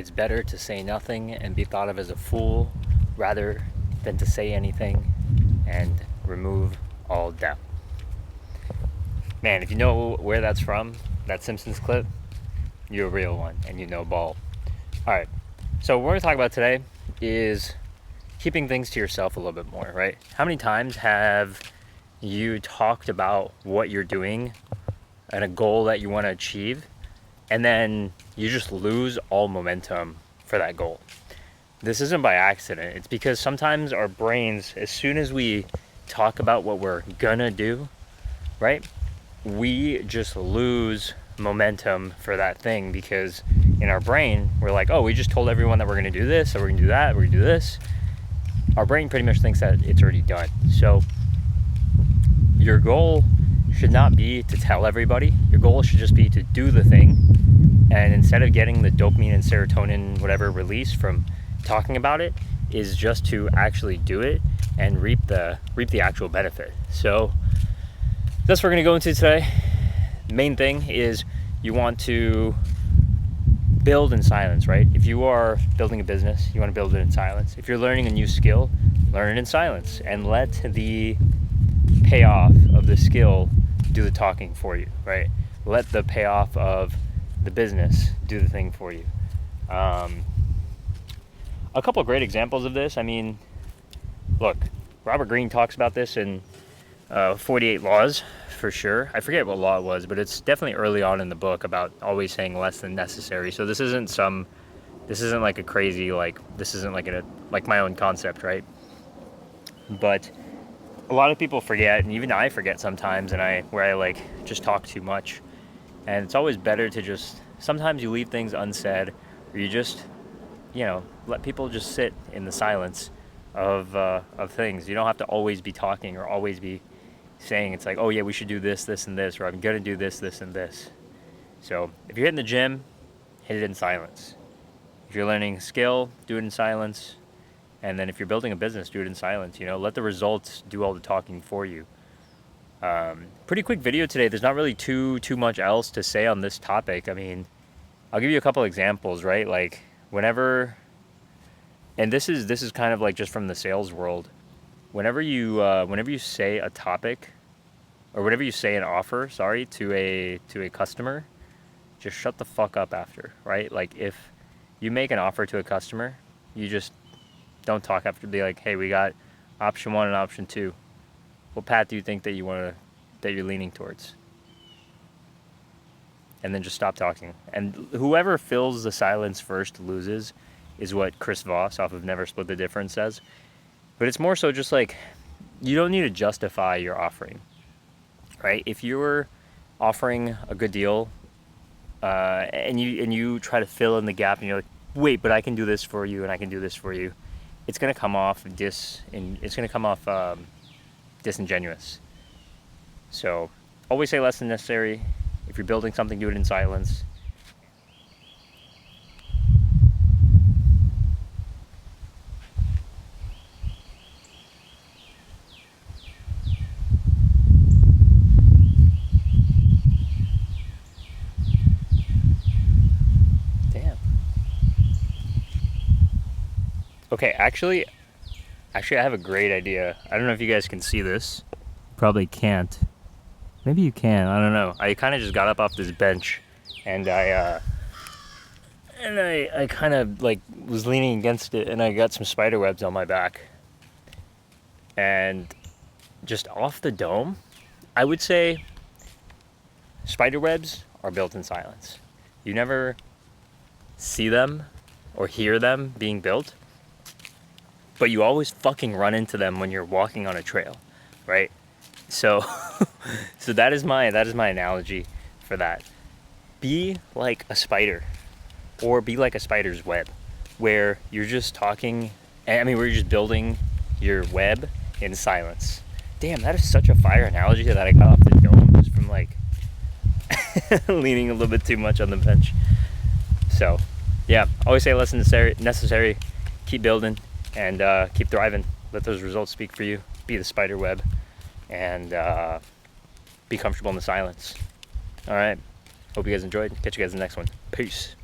it's better to say nothing and be thought of as a fool rather than to say anything and remove all doubt. Man, if you know where that's from, that Simpsons clip, you're a real one and you know ball. Alright, so what we're going to talk about today is keeping things to yourself a little bit more, right? How many times have you talked about what you're doing and a goal that you want to achieve, and then you just lose all momentum for that goal? This isn't by accident. It's because sometimes our brains, as soon as we talk about what we're gonna do, right, we just lose momentum for that thing, because in our brain we're like, oh, we just told everyone that we're gonna do this, or we're gonna do that, we're gonna do this. Our brain pretty much thinks that it's already done. So your goal should not be to tell everybody. Your goal should just be to do the thing, and instead of getting the dopamine and serotonin whatever release from talking about it, is just to actually do it and reap the actual benefit. So that's what we're going to go into today. The main thing is you want to build in silence, right? If you are building a business, you want to build it in silence. If you're learning a new skill, learn it in silence and let the payoff of the skill do the talking for you, right? Let the payoff of the business do the thing for you. A couple of great examples of this. I mean, look, Robert Greene talks about this in 48 Laws, for sure. I forget what law it was, but it's definitely early on in the book about always saying less than necessary. So this isn't like a crazy, this isn't like my own concept, right? But a lot of people forget, and even I forget sometimes, where I just talk too much. And it's always better to sometimes you leave things unsaid, or you just, let people just sit in the silence of things. You don't have to always be talking or always be saying, it's like, oh yeah, we should do this, this, and this, or I'm gonna do this, this, and this. So if you're hitting the gym, hit it in silence. If you're learning a skill, do it in silence. And then if you're building a business, do it in silence. Let the results do all the talking for you. Pretty quick video today. There's not really too much else to say on this topic. I mean, I'll give you a couple examples, right? Like whenever, and this is kind of like just from the sales world. Whenever you say a topic, or whenever you say an offer, to a customer, just shut the fuck up after, right? Like if you make an offer to a customer, you just don't talk after. Be like, hey, we got option 1 and option 2. What path do you think that you're leaning towards? And then just stop talking. And whoever fills the silence first loses, is what Chris Voss off of Never Split the Difference says. But it's more so just like, you don't need to justify your offering, right? If you're offering a good deal, and you try to fill in the gap, and you're like, wait, but I can do this for you, and I can do this for you, it's gonna come off disingenuous. So always say less than necessary. If you're building something, do it in silence. Damn. Okay, actually I have a great idea. I don't know if you guys can see this. Probably can't. Maybe you can. I don't know. I kind of just got up off this bench, and I kind of was leaning against it, and I got some spider webs on my back. And just off the dome, I would say spider webs are built in silence. You never see them or hear them being built, but you always fucking run into them when you're walking on a trail, right? So, so that is my analogy for that. Be like a spider, or be like a spider's web, where you're just talking. Where you're just building your web in silence. Damn, that is such a fire analogy that I got off the dome just from leaning a little bit too much on the bench. So, yeah, always say less than necessary. Keep building and keep thriving. Let those results speak for you. Be the spider web. And be comfortable in the silence. All right. Hope you guys enjoyed. Catch you guys in the next one. Peace.